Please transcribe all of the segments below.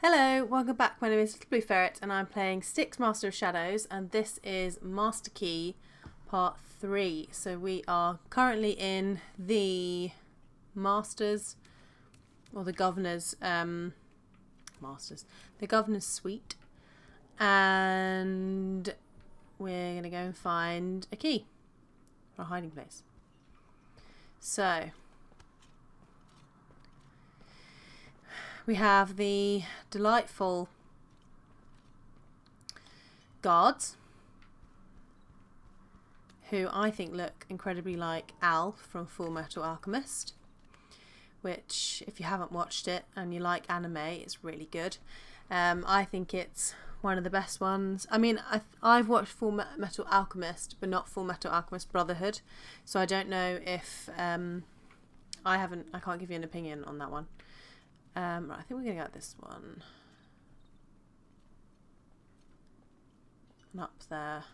Hello, welcome back. My name is Little Blue Ferret and I'm playing Styx Master of Shadows, and this is Master Key Part 3. So we are currently in the Masters, or the Governor's, the Governor's Suite, and we're going to go and find a key for a hiding place. So we have the delightful guards, who I think look incredibly like Al from Full Metal Alchemist, which, if you haven't watched it and you like anime, it's really good. I think it's one of the best ones. I mean, I've watched Full Metal Alchemist, but not Full Metal Alchemist Brotherhood, so I don't know if I can't give you an opinion on that one. Right, I think we're going to get this one. And up there.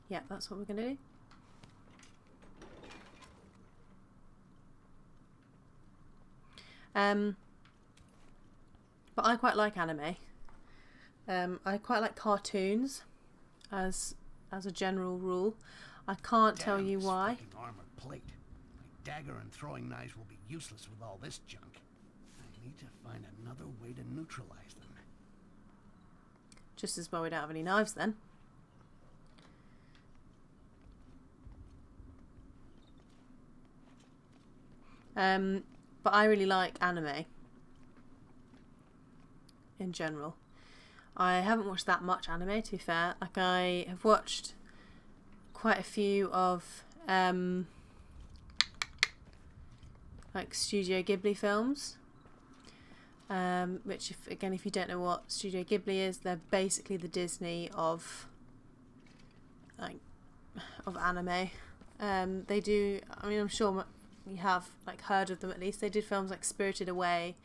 Yeah, that's what we're going to do. But I quite like anime. I quite like cartoons as a general rule. I can't tell you why. Armored plate. My dagger and throwing knives will be useless with all this junk. I need to find another way to neutralize them. Just as well we don't have any knives then. But I really like anime in general. I haven't watched that much anime, to be fair. Like, I have watched quite a few of like Studio Ghibli films, which, if you don't know what Studio Ghibli is, they're basically the Disney of anime. They do. I mean, I'm sure you have heard of them at least. They did films like Spirited Away.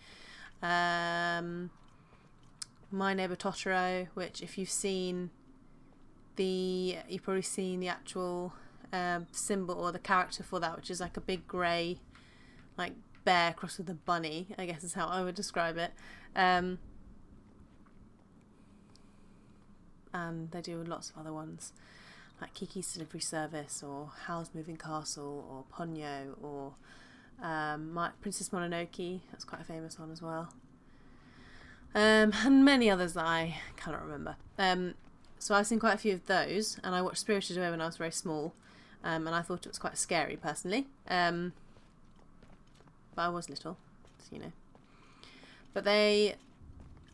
My Neighbor Totoro, which, if you've seen you've probably seen the actual symbol or the character for that, which is like a big grey bear crossed with a bunny, I guess is how I would describe it. And they do lots of other ones, like Kiki's Delivery Service, or Howl's Moving Castle, or Ponyo, or Princess Mononoke. That's quite a famous one as well. And many others that I cannot remember. So I've seen quite a few of those, and I watched Spirited Away when I was very small, and I thought it was quite scary personally. But I was little, so you know. But they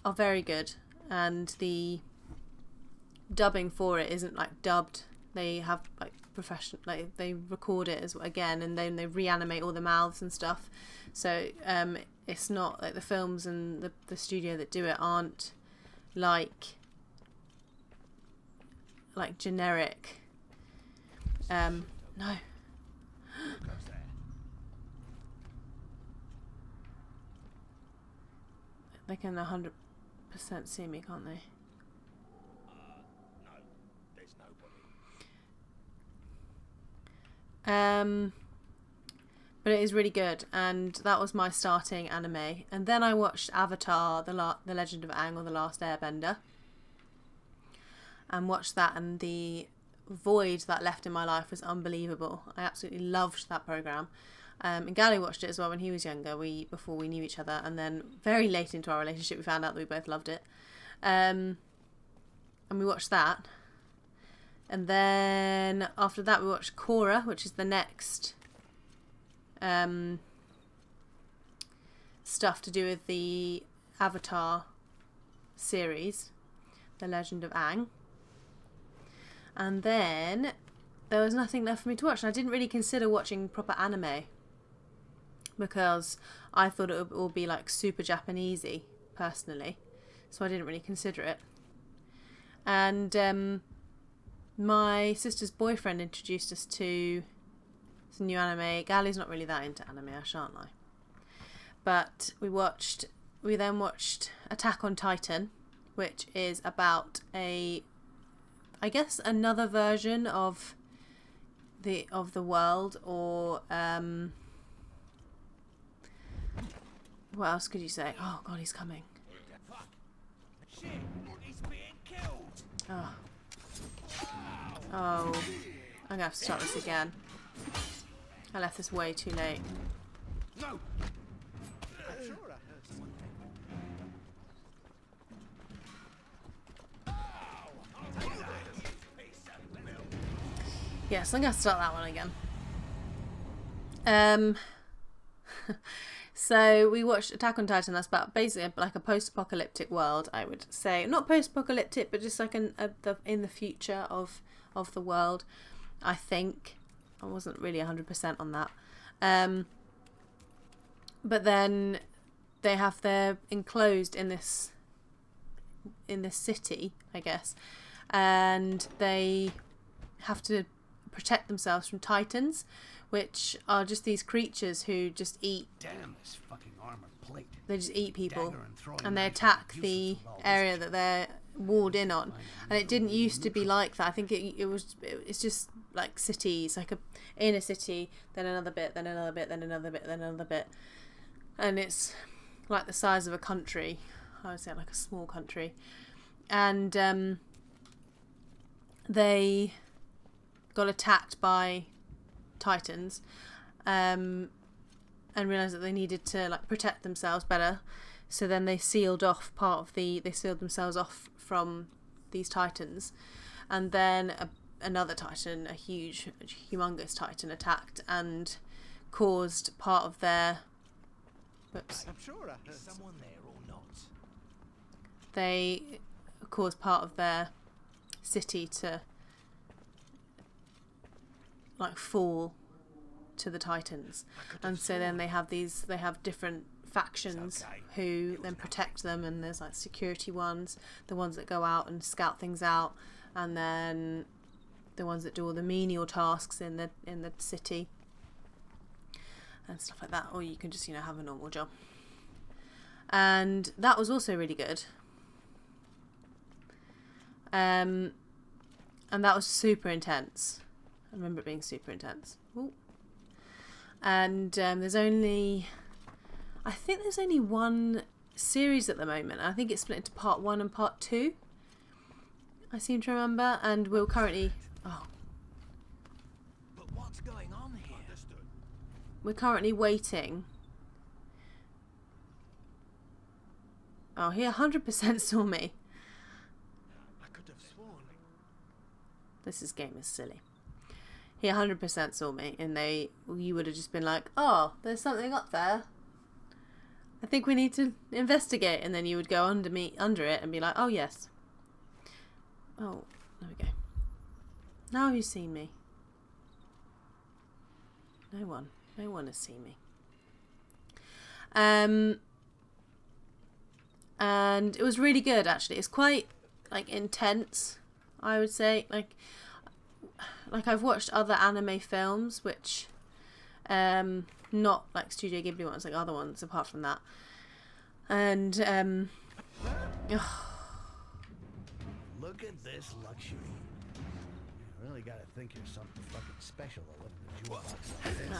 are very good, and the dubbing for it isn't dubbed. They have professional, they record it again, and then they reanimate all the mouths and stuff. So it's not like the films and the studio that do it aren't like generic. No. They can 100% see me, can't they? No, there's nobody. But it is really good, and that was my starting anime. And then I watched Avatar, the Legend of Aang, or The Last Airbender, and watched that, and the void that left in my life was unbelievable. I absolutely loved that program. And Gally watched it as well when he was younger, before we knew each other, and then very late into our relationship we found out that we both loved it. And we watched that. And then after that we watched Korra, which is the next stuff to do with the Avatar series, The Legend of Aang. And then there was nothing left for me to watch, and I didn't really consider watching proper anime because I thought it would all be super Japanesey personally, so I didn't really consider it. And my sister's boyfriend introduced us to some new anime. Gally's not really that into anime, I shan't lie. But we then watched Attack on Titan, which is about I guess another version of the world, or what else could you say? Oh god, he's coming. Shit, he's being killed. Oh. Oh. I'm gonna have to start this again. I left this way too late. No. I'm sure I heard someone. Yes, I'm gonna start that one again. So we watched Attack on Titan. That's about basically like a post-apocalyptic world, I would say. Not post-apocalyptic, but just like in the future of the world. I think I wasn't really 100% on that. But then they're enclosed in this city, I guess, and they have to protect themselves from Titans, which are just these creatures who just eat. Damn this fucking armor plate. They just eat people, and they knives attack will be the useless with all this area junk. that they're walled in on. And it didn't used to be like that. I think it's just like cities, like in a city, then another bit, then another bit, then another bit, then another bit, and it's like the size of a country. I would say like a small country, and they got attacked by Titans, and realized that they needed to like protect themselves better. So then they sealed themselves off from these Titans, and then another Titan, a humongous Titan, attacked and caused part of their. Whoops. I'm sure I heard someone there or not. They caused part of their city to like fall to the Titans, and so then they have different factions who then protect them, and there's like security ones, the ones that go out and scout things out, and then the ones that do all the menial tasks in the city and stuff like that, or you can just have a normal job. And that was also really good, and that was super intense. I remember it being super intense. Ooh. And I think there's only one series at the moment. I think it's split into part 1 and part 2. I seem to remember, and we're currently. Oh. But what's going on here? Understood. We're currently waiting. Oh, he 100% saw me. I could have sworn. This game is silly. He 100% saw me, and you would have just been like, "Oh, there's something up there. I think we need to investigate," and then you would go under it, and be like, "Oh yes." Oh, there we go. Now you've seen me. No one has seen me. And it was really good, actually. It's quite like intense, I would say. Like I've watched other anime films, which not like Studio Ghibli ones, like other ones apart from that. And Look at this luxury. You really gotta think you're something fucking special to live in a jewel box like this.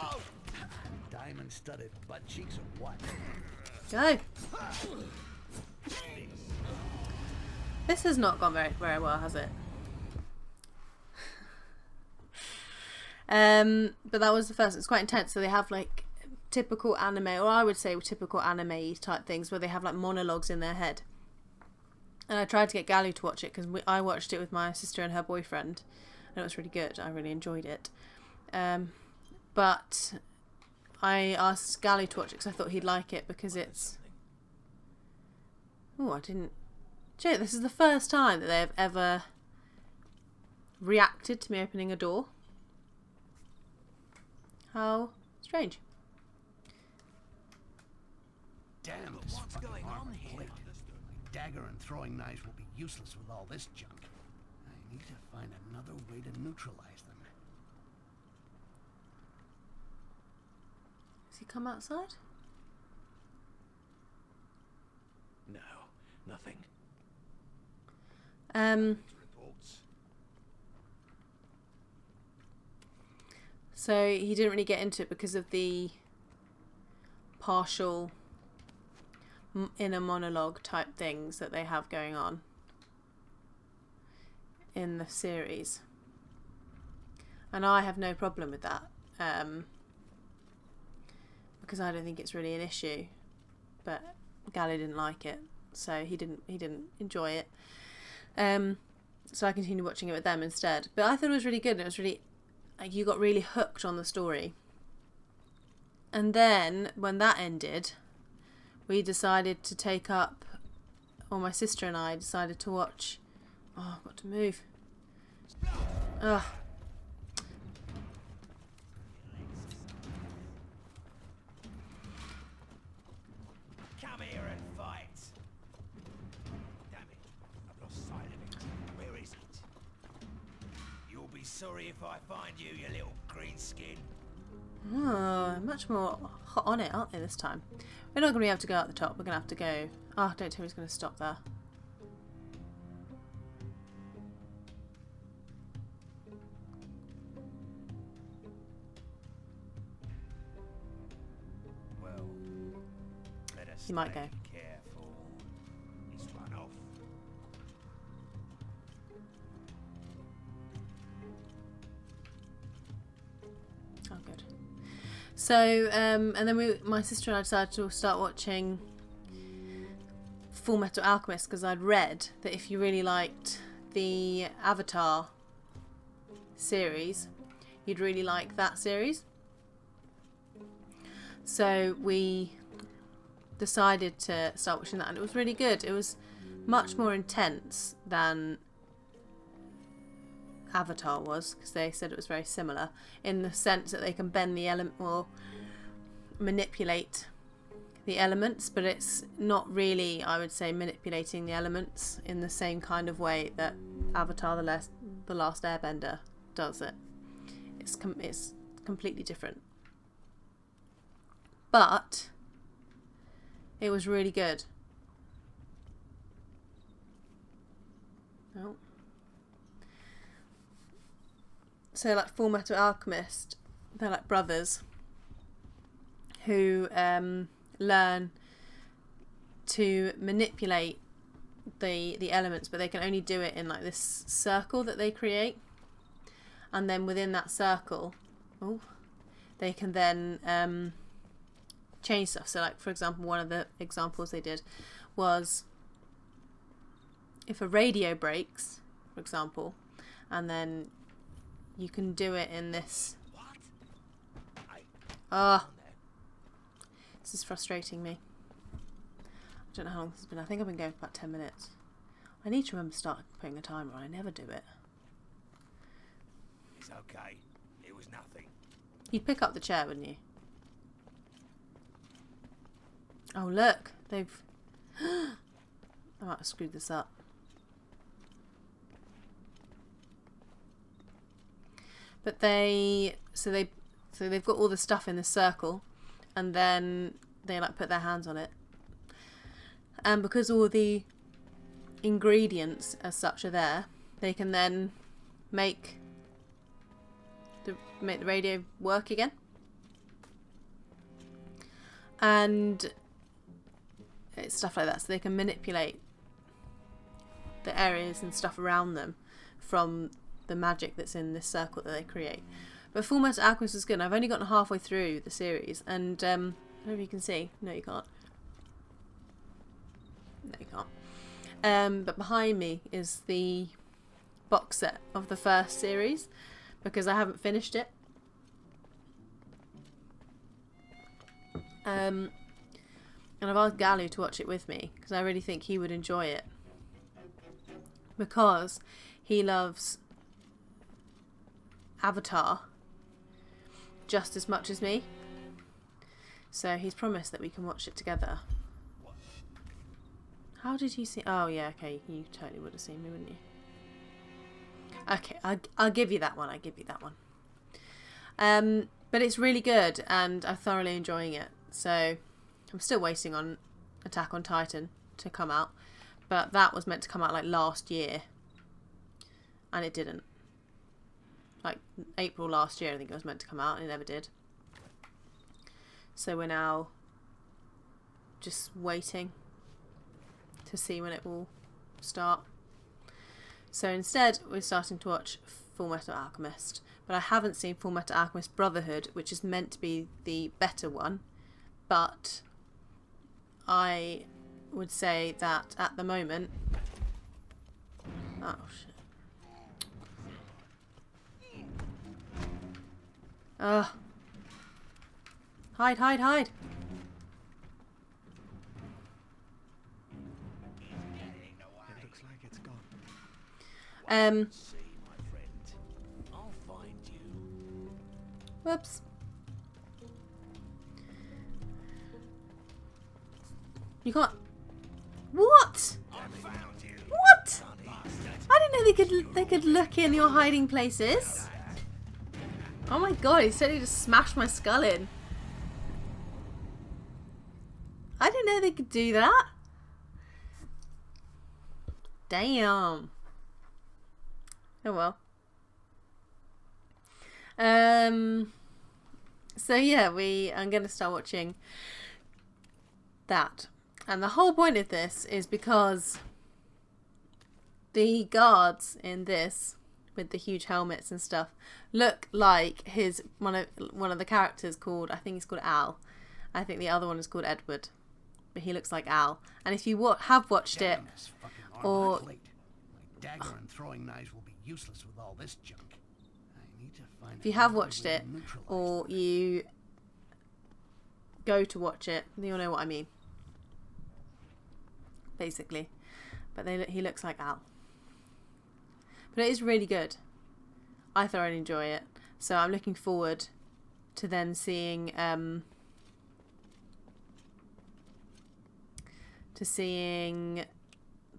Oh! Diamond-studded butt cheeks or what? go. This has not gone very, very well, has it? But that was the first. It's quite intense. So they have like typical anime, or I would say typical anime type things, where they have like monologues in their head. And I tried to get Galu to watch it because I watched it with my sister and her boyfriend, and it was really good. I really enjoyed it. But I asked Galu to watch it because I thought he'd like it because it's. Oh, I didn't. Jay, this is the first time that they've ever reacted to me opening a door. How strange. Damn, this fucking armor plate. My dagger and throwing knives will be useless with all this junk. I need to find another way to neutralize them. Has he come outside? No, nothing. Um. Reports. So he didn't really get into it because of the partial inner monologue type things that they have going on in the series. And I have no problem with that, because I don't think it's really an issue. But Gally didn't like it, so he didn't enjoy it. So I continued watching it with them instead. But I thought it was really good. It was really, like, you got really hooked on the story. And then when that ended, we decided to take up, or my sister and I decided to watch. Oh, I've got to move. Ugh. Come here and fight. Damn it, I've lost sight of it. Where is it? You'll be sorry if I find you, you little green skin. Oh, much more hot on it, aren't they, this time? We're not going to be able to go out the top. We're going to have to go... Oh, don't tell me he's going to stop there. Well, better He might go. careful. He's run off. Oh, good. So, and then my sister and I decided to start watching Full Metal Alchemist, because I'd read that if you really liked the Avatar series, you'd really like that series. So we decided to start watching that, and it was really good. It was much more intense than Avatar was, because they said it was very similar in the sense that they can bend the element or manipulate the elements, but it's not really, I would say, manipulating the elements in the same kind of way that Avatar the Last Airbender does it. It's completely different, but it was really good. Oh. So, like, Full Metal Alchemist, they're like brothers who learn to manipulate the elements, but they can only do it in like this circle that they create, and then within that circle, they can then change stuff. So, like, for example, one of the examples they did was if a radio breaks, for example, and then you can do it in this. This is frustrating me. I don't know how long this has been. I think I've been going for about 10 minutes. I need to remember to start putting a timer on. I never do it. It's okay. It was nothing. You'd pick up the chair, wouldn't you? Oh, look. They've... I might have screwed this up. But they've got all the stuff in the circle, and then they like put their hands on it, and because all the ingredients as such are there, they can then make the radio work again, and it's stuff like that. So they can manipulate the areas and stuff around them from the magic that's in this circle that they create. But Full Metal Alchemist is good. And I've only gotten halfway through the series, and I don't know if you can see. No, you can't. No, you can't. But behind me is the box set of the first series, because I haven't finished it. And I've asked Galu to watch it with me, because I really think he would enjoy it, because he loves Avatar just as much as me. So he's promised that we can watch it together. How did you see? Oh yeah, okay, you totally would have seen me, wouldn't you? Okay, I'll give you that one. But it's really good, and I'm thoroughly enjoying it. So I'm still waiting on Attack on Titan to come out, but that was meant to come out like last year, and it didn't. like April last year. I think it was meant to come out and it never did. So we're now just waiting to see when it will start. So instead we're starting to watch Full Metal Alchemist, but I haven't seen Full Metal Alchemist Brotherhood, which is meant to be the better one, but I would say that at the moment... Oh shit. Ugh. Hide, hide, hide. It looks like it's gone. See, my friend. I'll find you. Whoops. You can't... What? I found you. What? I didn't know they could look in your hiding places. Oh my god, he said he just smashed my skull in. I didn't know they could do that. Damn. Oh well. So yeah, I'm going to start watching that. And the whole point of this is because the guards in this, with the huge helmets and stuff, look like one of the characters called, I think he's called Al. I think the other one is called Edward, but he looks like Al. And if you have watched it, or My dagger and throwing knives will be useless with all this junk. I need to find if you have watched it, or you go to watch it, you'll know what I mean. Basically, but he looks like Al. But it is really good. I thoroughly enjoy it, so I'm looking forward to then seeing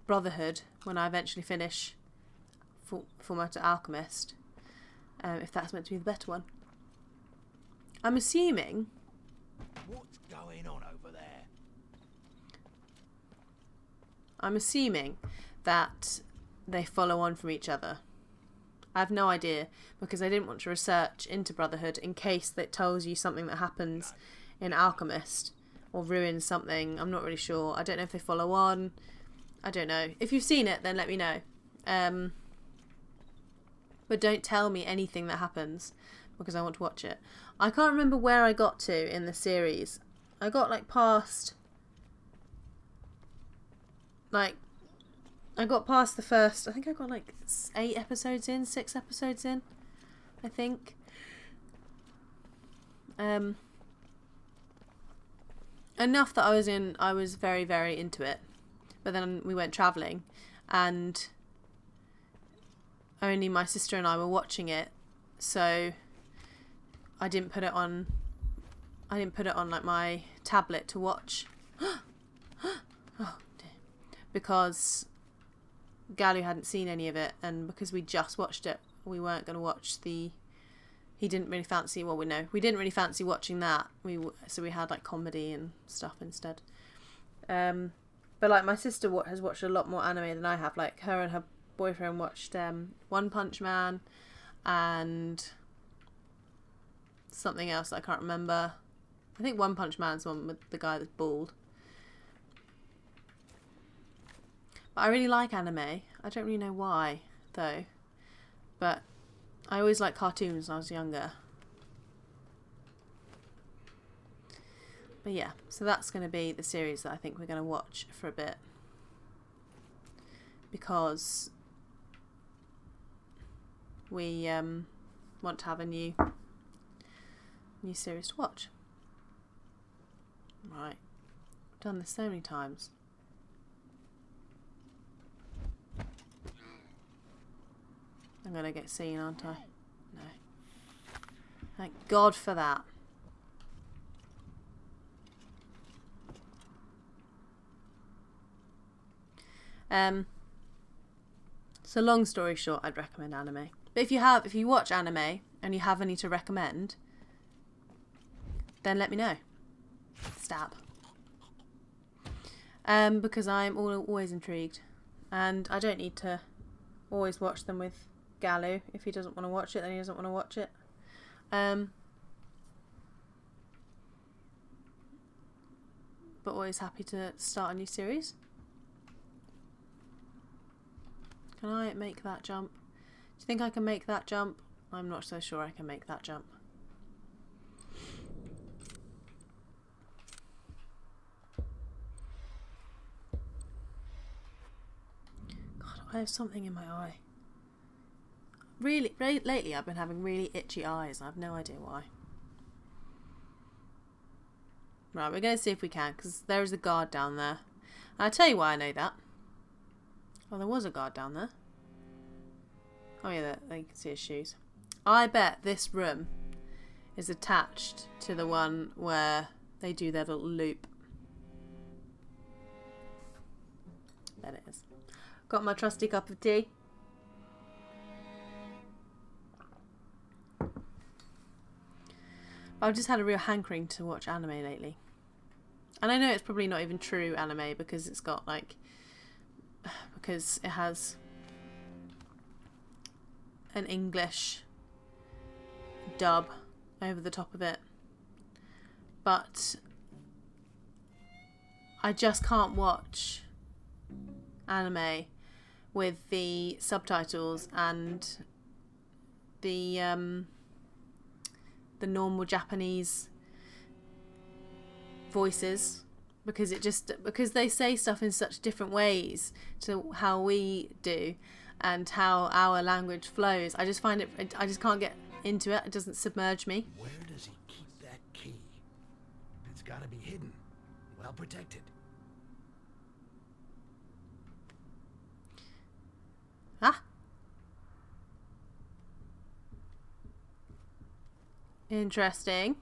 Brotherhood when I eventually finish Full Metal Alchemist. If that's meant to be the better one. I'm assuming. What's going on over there? I'm assuming that they follow on from each other. I have no idea, because I didn't want to research into Brotherhood in case that tells you something that happens in Alchemist or ruins something. I'm not really sure. I don't know if they follow on. I don't know. If you've seen it, then let me know. But don't tell me anything that happens, because I want to watch it. I can't remember where I got to in the series. I got past the first, I think I got 6 episodes in, I think. Enough that I was very, very into it. But then we went travelling, and only my sister and I were watching it, so I didn't put it on my tablet to watch. Oh dear. Because Galu hadn't seen any of it, and because we just watched it, we weren't going to watch he didn't really fancy, we didn't really fancy watching that. So we had comedy and stuff instead. But my sister has watched a lot more anime than I have. Her and her boyfriend watched One Punch Man and something else I can't remember. I think One Punch Man's the one with the guy that's bald. But I really like anime. I don't really know why, though. But I always liked cartoons when I was younger. But yeah, so that's going to be the series that I think we're going to watch for a bit. Because we want to have a new series to watch. Right. I've done this so many times. I'm going to get seen, aren't I? No. Thank God for that. So long story short, I'd recommend anime. But if you watch anime and you have any to recommend, then let me know. Stab. Because I'm always intrigued, and I don't need to always watch them with Gallo. If he doesn't want to watch it, then he doesn't want to watch it. But always happy to start a new series. Can I make that jump? Do you think I can make that jump? I'm not so sure I can make that jump. God, I have something in my eye. Really, lately I've been having really itchy eyes. I have no idea why. Right, we're going to see if we can, because there is a guard down there. And I'll tell you why I know that. Well, there was a guard down there. Oh yeah, there you can see his shoes. I bet this room is attached to the one where they do their little loop. There it is. Got my trusty cup of tea. I've just had a real hankering to watch anime lately. And I know it's probably not even true anime because it's got like... because it has an English dub over the top of it. But I just can't watch anime with the subtitles and the normal Japanese voices, because they say stuff in such different ways to how we do and how our language flows. I just find it, I just can't get into it. It doesn't submerge me. Where does he keep that key? It's got to be hidden, well protected. Ah. Interesting.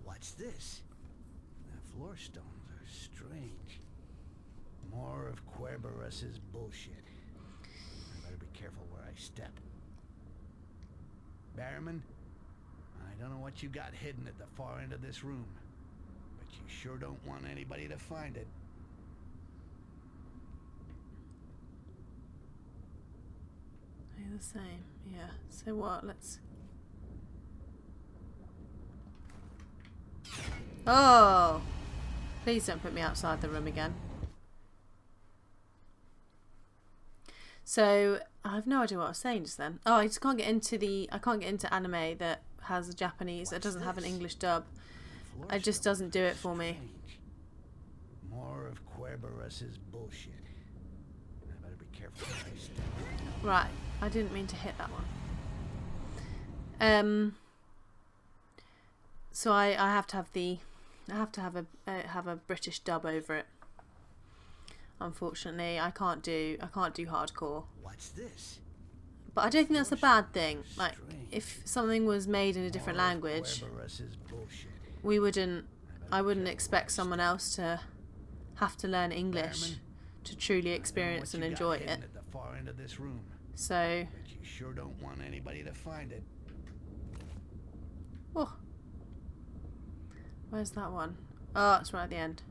What's this? The floor stones are strange. More of Querberus's bullshit. I better be careful where I step. Barrowman, I don't know what you got hidden at the far end of this room, but you sure don't want anybody to find it. They're the same, yeah. So what? Let's... Oh! Please don't put me outside the room again. So, I have no idea what I was saying just then. Oh, I just can't get into the... I can't get into anime that has a Japanese... that doesn't have an English dub. It just doesn't do it for me. More of Querberus's bullshit. I better be careful where I step. Right. I didn't mean to hit that one. So I have to have the... I have to have a British dub over it. Unfortunately, I can't do hardcore. What's this? But I don't think that's a bad thing. Like, if something was made in a different language, we wouldn't... I wouldn't expect someone else to have to learn English to truly experience and enjoy it. At the far end of this room. So... But you sure don't want anybody to find it. Oh. Where's that one? Oh, it's right at the end.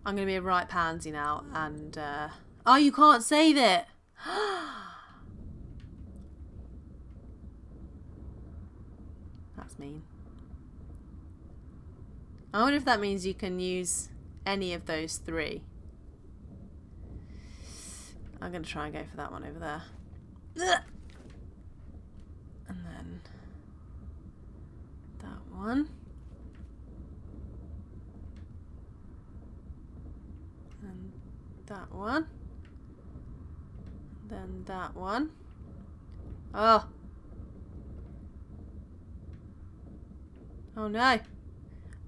I'm going to be a right pansy now and... Oh, you can't save it! That's mean. I wonder if that means you can use any of those three. I'm going to try and go for that one over there. And then that one. And that one. Then that one. Oh. Oh no.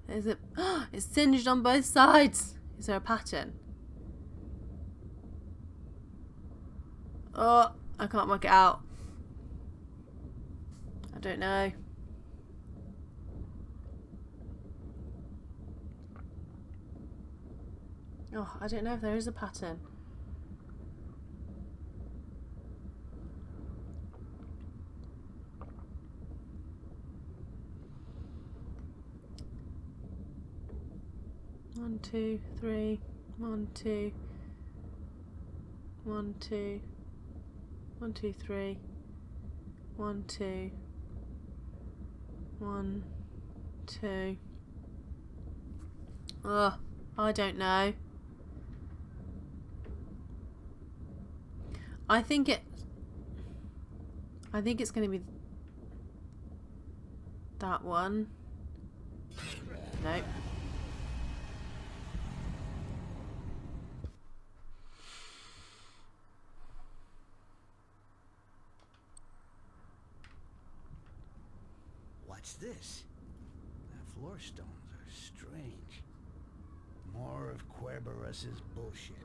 Is it? It's singed on both sides. Is there a pattern? Oh, I can't work it out. I don't know. Oh, I don't know if there is a pattern. 2, 3. 1, 2. 1, 2. 1, 2, 3. 1, 2. 1, 2. Ugh, I don't know. I think it's going to be that one. Nope. What's this? The floor stones are strange. More of Querberus's bullshit.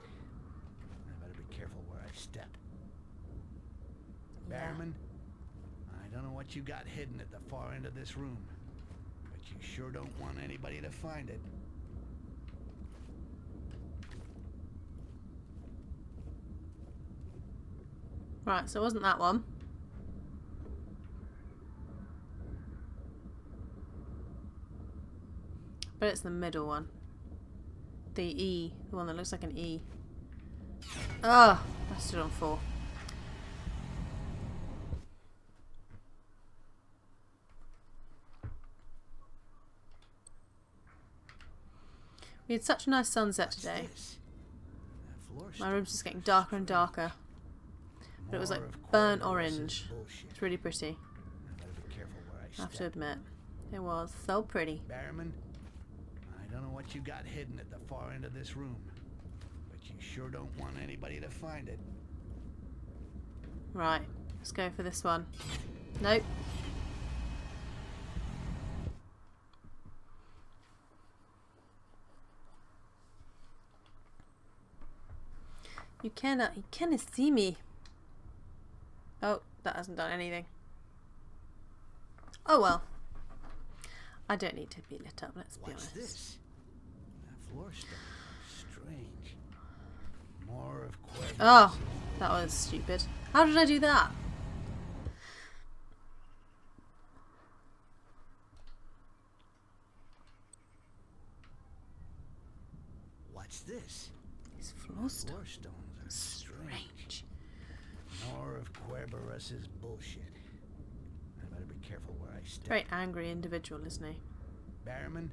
I better be careful where I step. Yeah. Barrowman, I don't know what you got hidden at the far end of this room, but you sure don't want anybody to find it. Right, so it wasn't that one. But it's the middle one. The E. The one that looks like an E. Oh, I stood on 4. We had such a nice sunset today. My room's just getting darker and darker. But it was like burnt orange. It's really pretty. I have to admit. It was so pretty. Barrowman, I don't know what you got hidden at the far end of this room, but you sure don't want anybody to find it. Right, let's go for this one. Nope. You cannot see me. Oh, that hasn't done anything. Oh well. I don't need to be lit up, let's be honest. What's this? The floor stones are strange. More of Querberus's. Oh, that was stupid. How did I do that? What's this? These floor stones Stones are strange. More of Querberus's bullshit. I better be careful where I step. Very angry individual, isn't he? Barrowman,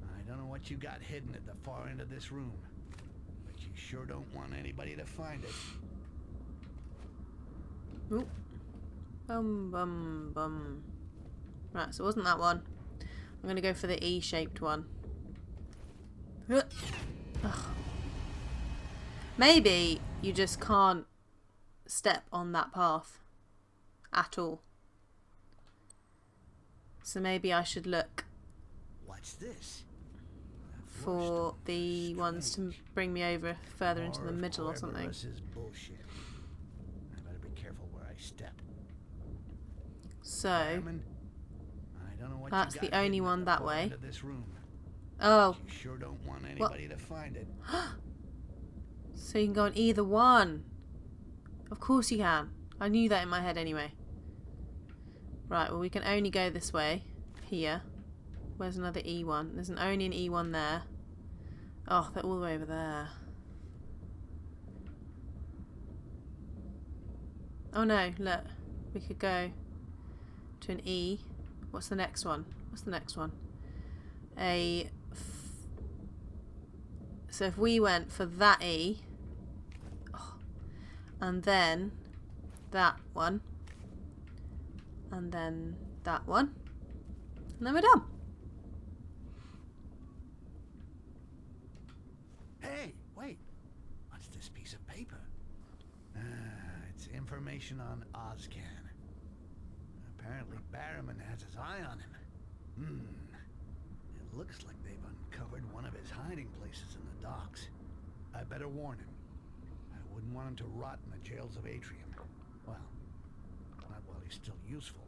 I don't know what you got hidden at the far end of this room, but you sure don't want anybody to find it. Ooh. Bum bum bum. Right, so it wasn't that one. I'm gonna go for the E-shaped one. Ugh. Maybe you just can't step on that path at all. So maybe I should look What's this? for the ones to bring me over further into the middle or something. Querberus's bullshit. I better be careful where I step. So Barrowman, I don't know what that's you the got only hidden at one the that far way. end of this room. Oh, You sure don't want anybody to find it. so you can go on either one. Of course you can. I knew that in my head anyway. Right, well we can only go this way. Here. Where's another E1? There's only an E1 there. Oh, they're all the way over there. Oh no, look. We could go to an E. What's the next one? What's the next one? So if we went for that E, and then that one, and then that one, and then we're done. Hey, wait. What's this piece of paper? It's information on Ozcan. Apparently Barrowman has his eye on him. It looks like they've uncovered one of his hiding places in the docks. I better warn him. I wouldn't want him to rot in the jails of Atrium. Well, not while he's still useful.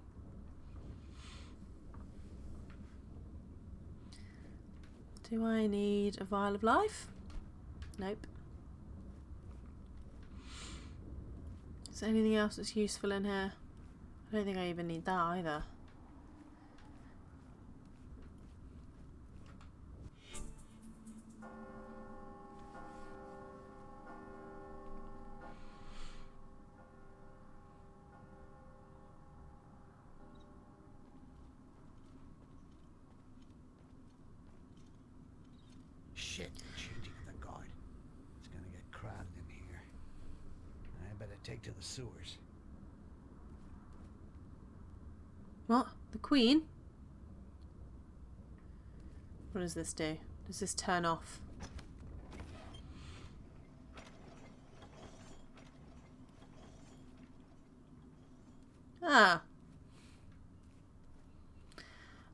Do I need a vial of life? Nope. Is there anything else that's useful in here? I don't think I even need that either. Shit, changing the guard. It's gonna get crowded in here. I better take to the sewers. What? The Queen? What does this do? Does this turn off? Ah.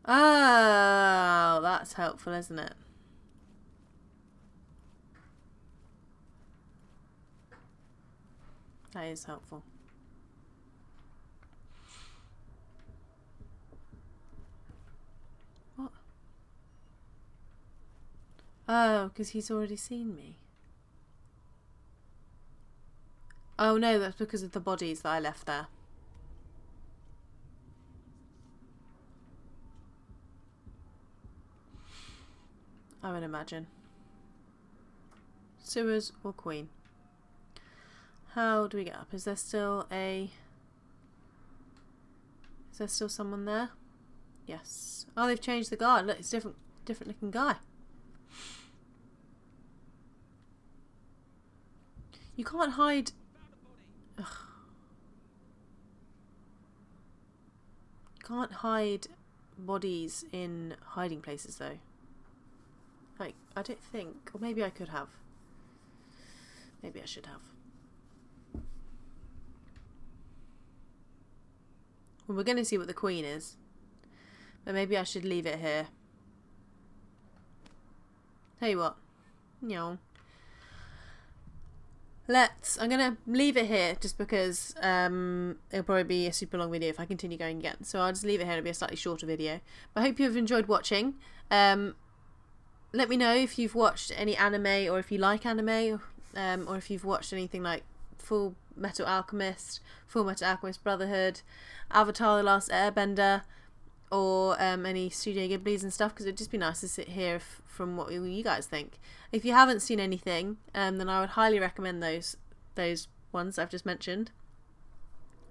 Oh, that's helpful, isn't it? That is helpful. What? Oh, because he's already seen me. Oh no, that's because of the bodies that I left there. I would imagine. Sewers or Queen? How do we get up? Is there still someone there? Yes. Oh, they've changed the guard. Look, it's different looking guy. You can't hide. Ugh. You can't hide bodies in hiding places though. Like, I don't think, or maybe I could have. Maybe I should have. Well, we're going to see what the Queen is. But maybe I should leave it here. Tell you what. No. I'm going to leave it here just because it'll probably be a super long video if I continue going again. So I'll just leave it here. It'll be a slightly shorter video. But I hope you've enjoyed watching. Let me know if you've watched any anime or if you like anime. Or if you've watched anything like Full Metal Alchemist Brotherhood, Avatar: The Last Airbender, or any Studio Ghiblis and stuff, because it'd just be nice to sit here from what you guys think. If you haven't seen anything, then I would highly recommend those ones I've just mentioned.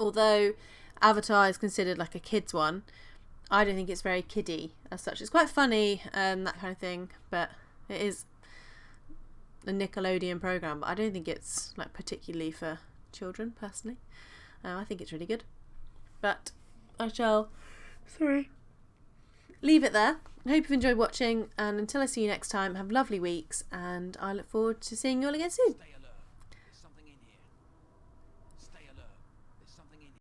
Although Avatar is considered like a kids one, I don't think it's very kiddie as such. It's quite funny, that kind of thing, but it is a Nickelodeon program, but I don't think it's like particularly for children personally. I think it's really good, but I shall leave it there. I hope you've enjoyed watching, and until I see you next time, have lovely weeks, and I look forward to seeing you all again soon.